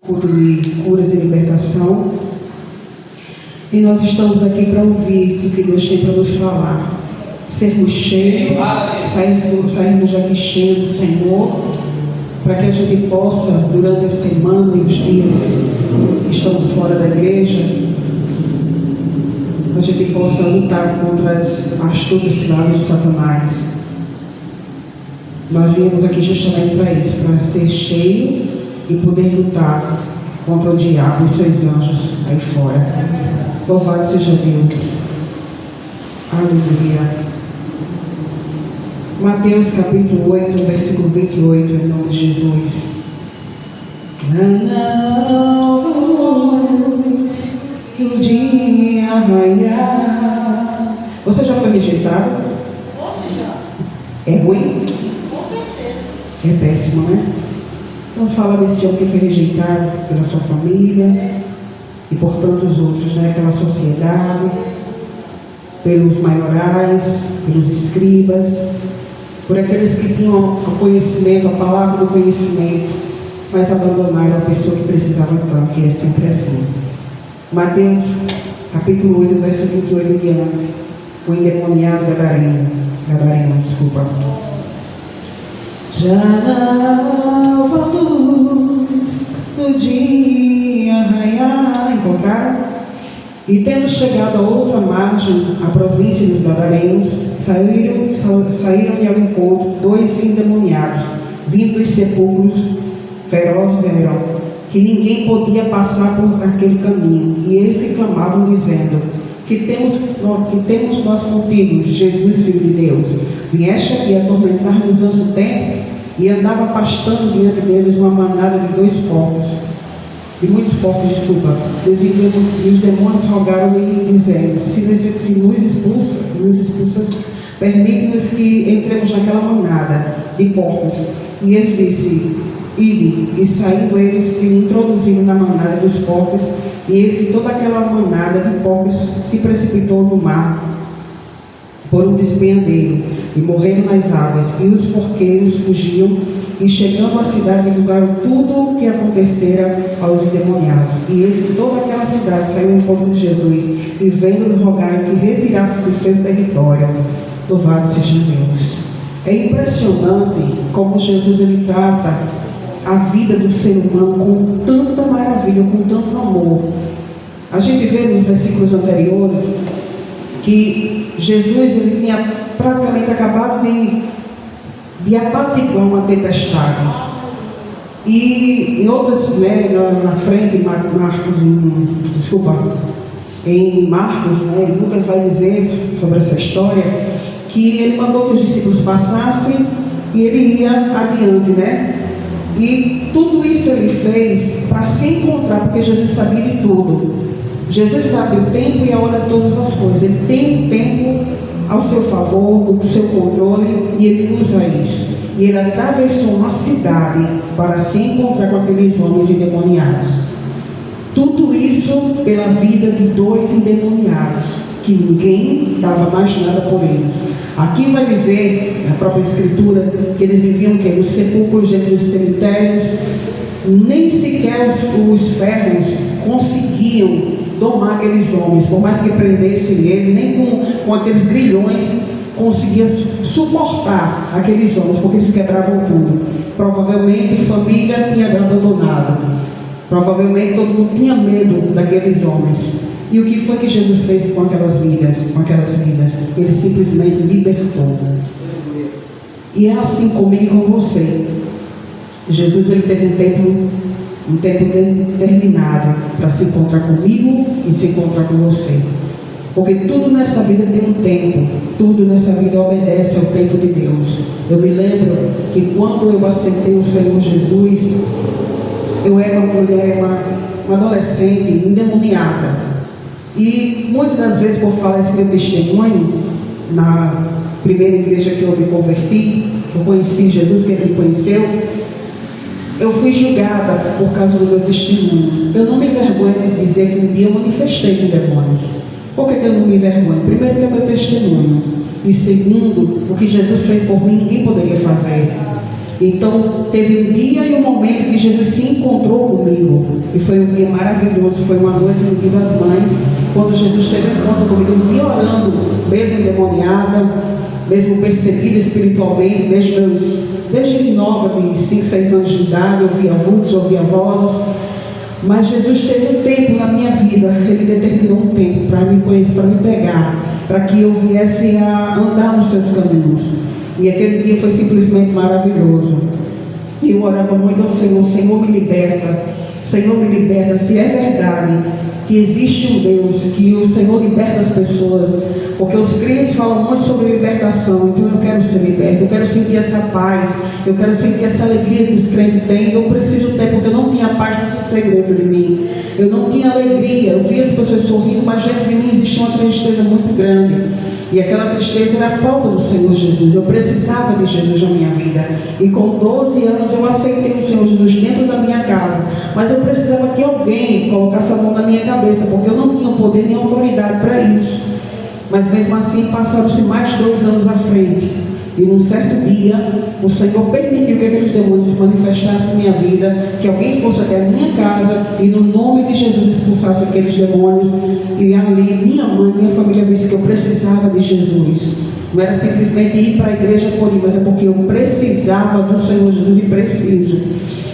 Culto de curas e libertação, e nós estamos aqui para ouvir o que Deus tem para nos falar, sermos cheios, sairmos daqui cheios do Senhor, para que a gente possa, durante a semana e os dias que estamos fora da igreja, a gente possa lutar contra as astutas ciladas de Satanás. Nós viemos aqui justamente para isso, para ser cheio e poder lutar contra o diabo e seus anjos aí fora. Louvado seja Deus. Aleluia. Mateus capítulo 8, versículo 28, em nome de Jesus. Nova luz do dia raiar. Você já foi rejeitado? Você já? É ruim? Com certeza. É péssimo, né? Vamos falar desse homem que foi rejeitado pela sua família e por tantos outros, né? Pela sociedade, pelos maiorais, pelos escribas, por aqueles que tinham o conhecimento, a palavra do conhecimento, mas abandonaram a pessoa que precisava tanto, e é sempre assim. Mateus capítulo 8, verso 28 em diante, o endemoniado Gadareno, desculpa. Já na alva luz do dia raiar, encontraram? E tendo chegado a outra margem, a província dos Gadarenos, saíram-lhe ao encontro dois endemoniados, vindo dos sepulcros, ferozes eram, que ninguém podia passar por aquele caminho. E eles que clamavam, dizendo: que temos nós contigo, Jesus, Filho de Deus? Vieste aqui atormentar-nos antes do tempo? E andava pastando diante deles uma manada de muitos porcos. E os demônios rogaram-lhe, dizendo: se nos expulsas, permite-nos que entremos naquela manada de porcos. E ele disse: ide. E saindo eles, se introduziram na manada dos porcos, e eis que toda aquela manada de porcos se precipitou no mar por um despenhadeiro, e morreram nas águas. E os porqueiros fugiam, e chegando à cidade divulgaram tudo o que acontecera aos endemoniados. E eis que toda aquela cidade saiu ao encontro de Jesus, e vendo-lhe rogar que retirasse do seu território. Louvado seja Deus. É impressionante como Jesus ele trata a vida do ser humano com tanta maravilha, com tanto amor. A gente vê nos versículos anteriores que Jesus ele tinha praticamente acabado de apaziguar uma tempestade. E em outras, né, na frente, em Marcos, né, Lucas vai dizer sobre essa história, que ele mandou que os discípulos passassem e ele ia adiante, né? E tudo isso ele fez para se encontrar, porque Jesus sabia de tudo. Jesus sabe o tempo e a hora de todas as coisas. Ele tem o tempo ao seu favor, no seu controle, e ele usa isso. E ele atravessou uma cidade para se encontrar com aqueles homens endemoniados. Tudo isso pela vida de dois endemoniados, que ninguém dava mais nada por eles. Aqui vai dizer, na própria Escritura, que eles viviam nos sepulcros, dentro dos cemitérios. Nem sequer os ferros conseguiam domar aqueles homens, por mais que prendessem ele, nem com aqueles grilhões conseguia suportar aqueles homens, porque eles quebravam tudo. Provavelmente a família tinha abandonado, provavelmente todo mundo tinha medo daqueles homens. E o que foi que Jesus fez com aquelas vidas? Ele simplesmente libertou. E é assim comigo e com você. Jesus ele teve um tempo determinado para se encontrar comigo e se encontrar com você. Porque tudo nessa vida tem um tempo, tudo nessa vida obedece ao tempo de Deus. Eu me lembro que quando eu aceitei o Senhor Jesus, eu era uma mulher, uma adolescente endemoniada. E muitas das vezes, por falar esse meu testemunho, na primeira igreja que eu me converti, eu conheci Jesus, que ele me conheceu, eu fui julgada por causa do meu testemunho. Eu não me envergonho de dizer que um dia eu manifestei com demônios. Por que eu não me envergonho? Primeiro, que é meu testemunho. E segundo, o que Jesus fez por mim, ninguém poderia fazer. Então, teve um dia e um momento que Jesus se encontrou comigo. E foi um dia maravilhoso, foi uma noite no Dia das Mães, quando Jesus teve um encontro comigo. Eu vi orando, mesmo endemoniada, mesmo perseguida espiritualmente, desde nova, de 5, 6 anos de idade, eu via vultos, ouvia vozes. Mas Jesus teve um tempo na minha vida, Ele determinou um tempo para me conhecer, para me pegar, para que eu viesse a andar nos seus caminhos. E aquele dia foi simplesmente maravilhoso. E eu orava muito ao Senhor: Senhor, me liberta, Senhor, me liberta. Se é verdade que existe um Deus, que o Senhor liberta as pessoas, porque os crentes falam muito sobre libertação. Então eu quero ser liberto, eu quero sentir essa paz, eu quero sentir essa alegria que os crentes têm. Eu preciso ter, porque eu não tinha paz no segredo de mim, eu não tinha alegria. Eu via as pessoas sorrindo, mas dentro de mim existia uma tristeza muito grande. E aquela tristeza era a falta do Senhor Jesus. Eu precisava de Jesus na minha vida. E com 12 anos eu aceitei o Senhor Jesus dentro da minha casa. Mas eu precisava que alguém colocasse a mão na minha cabeça, porque eu não tinha poder nem autoridade para isso. Mas mesmo assim passaram-se mais 2 anos à frente. E num certo dia, o Senhor permitiu que aqueles demônios se manifestassem na minha vida, que alguém fosse até a minha casa e no nome de Jesus expulsasse aqueles demônios. E ali minha mãe, minha família disse que eu precisava de Jesus. Não era simplesmente ir para a igreja por ir, mas é porque eu precisava do Senhor Jesus e preciso.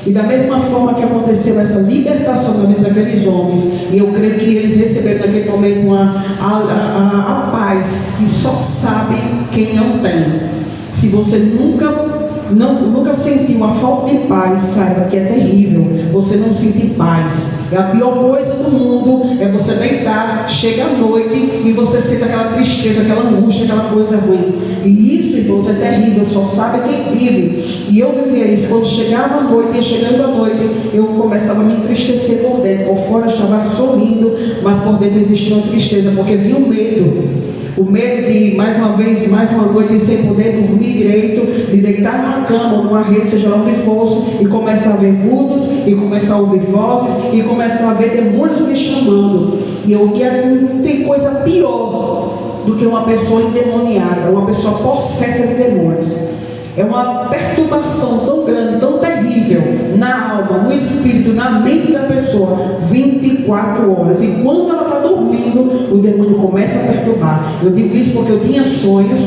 E da mesma forma que aconteceu essa libertação na vida daqueles homens, e eu creio que eles receberam naquele momento a paz que só sabe quem não tem. Se você nunca sentiu a falta de paz, saiba que é terrível você não sentir paz. É a pior coisa do mundo, é você deitar, chega à noite e você sente aquela tristeza, aquela angústia, aquela coisa ruim. E isso, irmãos, é terrível, só sabe quem vive. E eu vivia isso. Quando chegava a noite, ia chegando a noite, eu começava a me entristecer por dentro. Por fora eu estava sorrindo, mas por dentro existia uma tristeza, porque vinha o medo. O medo de, mais uma vez, mais uma noite, sem poder dormir direito, de deitar numa cama ou numa rede, seja lá onde fosse, e começar a ver vultos, e começar a ouvir vozes, e começar a ver demônios me chamando. E eu não tem coisa pior do que uma pessoa endemoniada, uma pessoa possessa de demônios. É uma perturbação tão grande, tão terrível, na alma, no espírito, na mente da pessoa, 24 horas. E quando ela está dormindo, o demônio começa a perturbar. Eu digo isso porque eu tinha sonhos.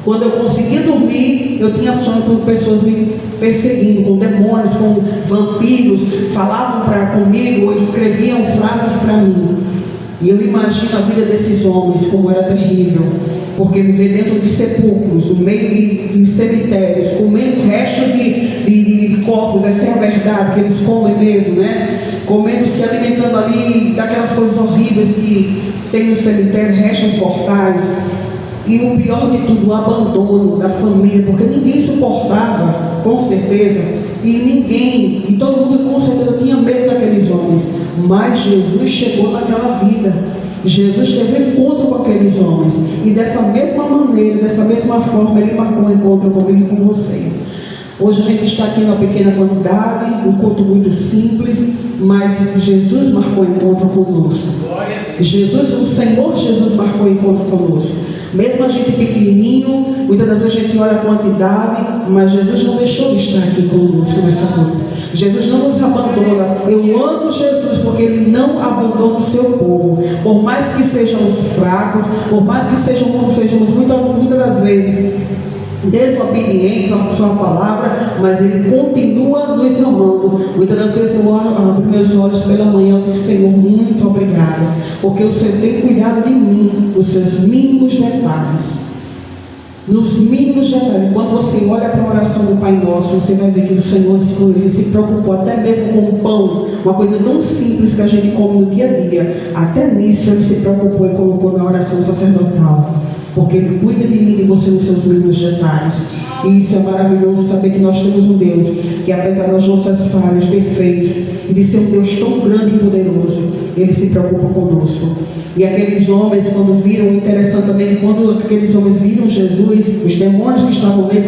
Quando eu conseguia dormir, eu tinha sonhos com pessoas me perseguindo, com demônios, com vampiros, falavam comigo ou escreviam frases para mim. E eu imagino a vida desses homens, como era terrível. Porque viver dentro de sepulcros, no meio de cemitérios, comendo resto de corpos, essa é a verdade, que eles comem mesmo, né? Comendo, se alimentando ali daquelas coisas horríveis que tem no cemitério, restos mortais. E o pior de tudo, o abandono da família, porque ninguém suportava, com certeza, e todo mundo com certeza tinha medo daqueles homens. Mas Jesus chegou naquela vida. Jesus teve um encontro com aqueles homens. E dessa mesma maneira, dessa mesma forma, Ele marcou um encontro comigo e com você. Hoje a gente está aqui numa pequena quantidade, um encontro muito simples, mas Jesus marcou um encontro conosco. O Senhor Jesus marcou um encontro conosco. Mesmo a gente pequenininho, muitas das vezes a gente olha a quantidade, mas Jesus não deixou de estar aqui conosco nessa noite. Jesus não nos abandona. Eu amo Jesus porque Ele não abandona o seu povo. Por mais que sejamos fracos, por mais que sejamos muitas das vezes desobedientes à sua palavra, mas Ele continua nos amando. Muitas das vezes eu abro meus olhos pela manhã e digo: Senhor, muito obrigado, porque o Senhor tem cuidado de mim, nos seus mínimos detalhes. Nos mínimos detalhes. Quando você olha para a oração do Pai Nosso, você vai ver que o Senhor se preocupou até mesmo com o pão, uma coisa tão simples que a gente come no dia a dia. Até nisso Ele se preocupou e colocou na oração sacerdotal, porque Ele cuida de mim e de você nos seus mínimos detalhes. E isso é maravilhoso, saber que nós temos um Deus que, apesar das nossas falhas, defeitos, e de ser um Deus tão grande e poderoso, Ele se preocupa conosco. E aqueles homens, quando viram, interessante também, que quando aqueles homens viram Jesus, os demônios que estavam nele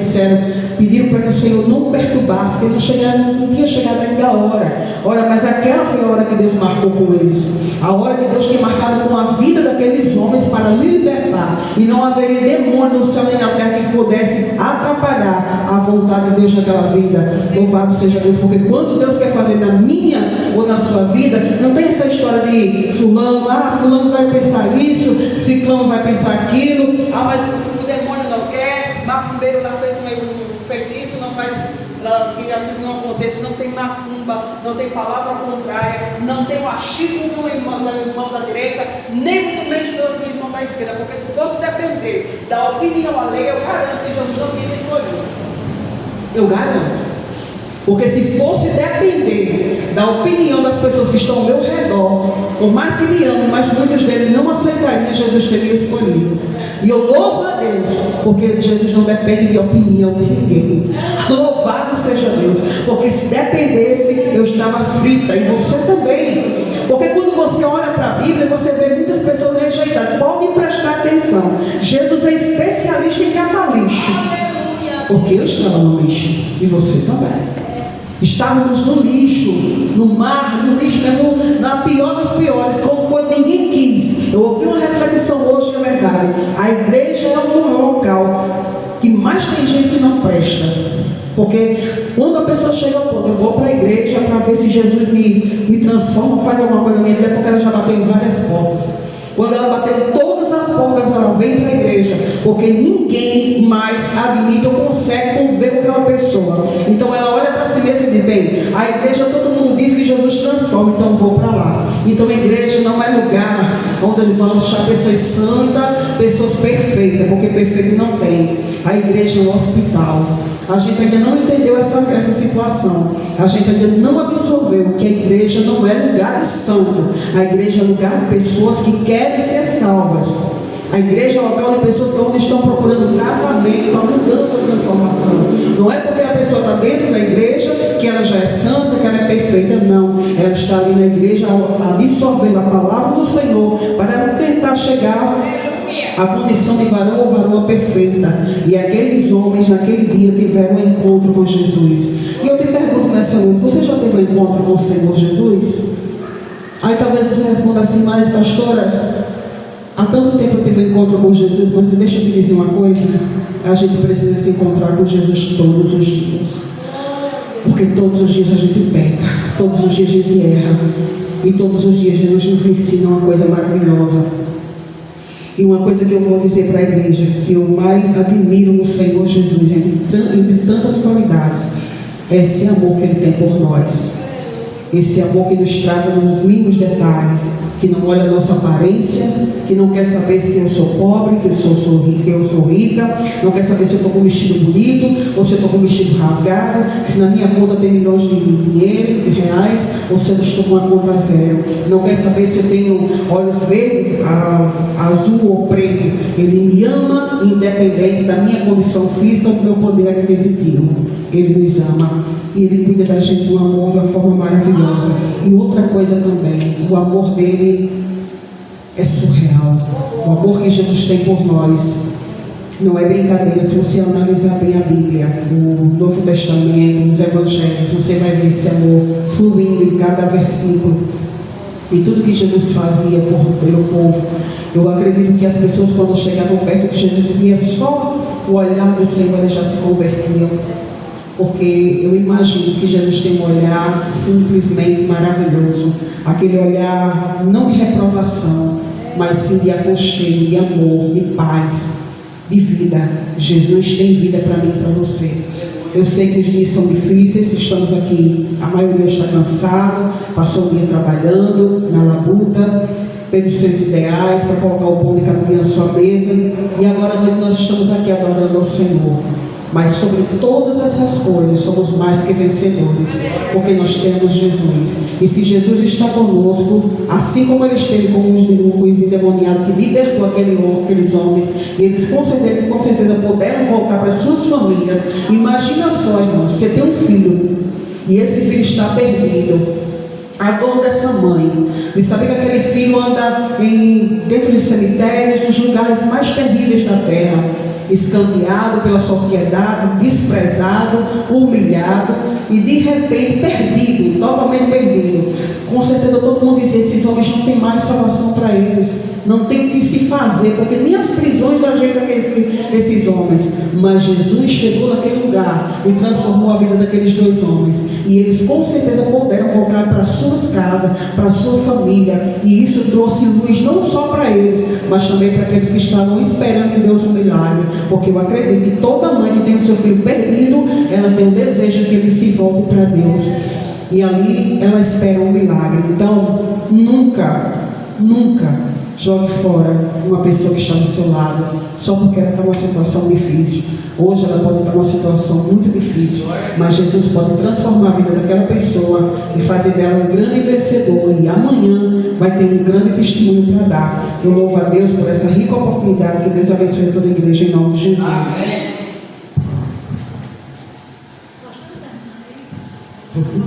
pediram para que o Senhor não perturbasse, que ele não tinha chegado ainda a hora. Ora, mas aquela foi a hora que Deus marcou com eles. A hora que Deus tinha marcado com a vida daqueles homens para libertar. E não haveria demônio no céu e na terra que pudesse atrapalhar a vontade de Deus naquela vida. Louvado seja Deus, porque quando Deus quer fazer na minha ou na sua vida, não tem essa história de fulano vai pensar isso, ciclano vai pensar aquilo, mas o demônio não quer, macumbeiro lá fez um feitiço, não vai, que aquilo não aconteça, não tem macumba, não tem palavra contrária, não tem o achismo no irmão da direita, nem muito menos do irmão da esquerda, porque se fosse depender da opinião alheia, eu garanto que Jesus não tinha escolhido. Eu garanto. Porque se fosse depender da opinião das pessoas que estão ao meu redor, por mais que me amem, mas muitos deles não aceitariam, Jesus teria escolhido. E eu louvo a Deus, porque Jesus não depende de opinião de ninguém. Louvado seja Deus, porque se dependesse, eu estava frita, e você também. Porque quando você olha para a Bíblia, você vê muitas pessoas rejeitadas. Pode prestar atenção, Jesus é especialista em catar lixo. Porque eu estava no lixo, e você também. Estávamos no lixo, no mar, no lixo mesmo, na pior das piores, como quando ninguém quis. Eu ouvi uma reflexão hoje, é verdade. A igreja é um local que mais tem gente que não presta. Porque quando a pessoa chega ao ponto, eu vou para a igreja para ver se Jesus me transforma, faz alguma coisa na minha vida, porque ela já bateu em várias portas. Quando ela bateu todas as portas, ela vem para a igreja, porque ninguém mais admite ou consegue conviver com aquela pessoa. Então ela olha para si mesma e diz: bem, a igreja, todo mundo diz que Jesus transforma, então eu vou para lá. Então a igreja não é lugar onde vamos achar pessoas santas, pessoas perfeitas, porque perfeito não tem. A igreja é um hospital. A gente ainda não entendeu essa situação. A gente ainda não absorveu que a igreja não é lugar de santo. A igreja é lugar de pessoas que querem ser salvas. A igreja é local de pessoas que estão procurando tratamento, a mudança, a transformação. Não é porque a pessoa está dentro da igreja que ela já é santa, que ela é perfeita. Não. Ela está ali na igreja absorvendo a palavra do Senhor para tentar chegar a condição de varão ou varoa perfeita. E aqueles homens naquele dia tiveram um encontro com Jesus. E eu te pergunto nessa noite: você já teve um encontro com o Senhor Jesus? Aí talvez você responda assim: mas pastora, há tanto tempo eu tive um encontro com Jesus. Mas deixa eu te dizer uma coisa: a gente precisa se encontrar com Jesus todos os dias. Porque todos os dias a gente peca, todos os dias a gente erra, e todos os dias Jesus nos ensina uma coisa maravilhosa. E uma coisa que eu vou dizer para a igreja, que eu mais admiro no Senhor Jesus, entre tantas qualidades, é esse amor que Ele tem por nós. Esse amor que nos trata nos mínimos detalhes, que não olha a nossa aparência, que não quer saber se eu sou pobre, que eu sou rica, não quer saber se eu estou com um vestido bonito, ou se eu estou com um vestido rasgado, se na minha conta tem milhões de dinheiro, de reais, ou se eu estou com uma conta zero. Não quer saber se eu tenho olhos verdes, azul ou preto. Ele me ama independente da minha condição física ou do meu poder aquisitivo. Ele nos ama. E Ele cuida da gente de um amor de uma forma maravilhosa. E outra coisa também, o amor dele é surreal. O amor que Jesus tem por nós não é brincadeira. Se você analisar bem a Bíblia, o Novo Testamento, os Evangelhos, você vai ver esse amor fluindo em cada versículo. E tudo que Jesus fazia pelo povo. Eu acredito que as pessoas, quando chegavam perto de Jesus, via só o olhar do Senhor, eles já se convertiam. Porque eu imagino que Jesus tem um olhar simplesmente maravilhoso. Aquele olhar não de reprovação, mas sim de aconchego, de amor, de paz, de vida. Jesus tem vida para mim e para você. Eu sei que os dias são difíceis, estamos aqui, a maioria está cansado, passou o dia trabalhando na labuta, pelos seus ideais, para colocar o pão de cada dia na sua mesa. E agora à noite nós estamos aqui adorando ao Senhor. Mas sobre todas essas coisas somos mais que vencedores, porque nós temos Jesus. E se Jesus está conosco, assim como Ele esteve com os endemoniados que libertou aqueles homens, eles com certeza puderam voltar para as suas famílias. Imagina só, irmão, você tem um filho e esse filho está perdido. a dor dessa mãe, de saber que aquele filho anda dentro de cemitérios, nos lugares mais terríveis da terra, escanteado pela sociedade, desprezado, humilhado e de repente perdido, totalmente perdido. Com certeza todo mundo dizia: esses homens não têm mais salvação para eles, não tem o que se fazer, porque nem as prisões dão jeito a esses homens. Mas Jesus chegou naquele lugar e transformou a vida daqueles dois homens, e eles com certeza puderam voltar para suas casas, para sua família, e isso trouxe luz não só para eles, mas também para aqueles que estavam esperando em Deus um milagre, porque eu acredito que toda mãe que tem o seu filho perdido, ela tem o desejo que ele se volte para Deus, e ali ela espera um milagre. Então nunca jogue fora uma pessoa que está do seu lado só porque ela está numa situação difícil. Hoje ela pode estar numa situação muito difícil, mas Jesus pode transformar a vida daquela pessoa e fazer dela um grande vencedor, e amanhã vai ter um grande testemunho para dar. Eu louvo a Deus por essa rica oportunidade. Que Deus abençoe toda a igreja em nome de Jesus. Amém.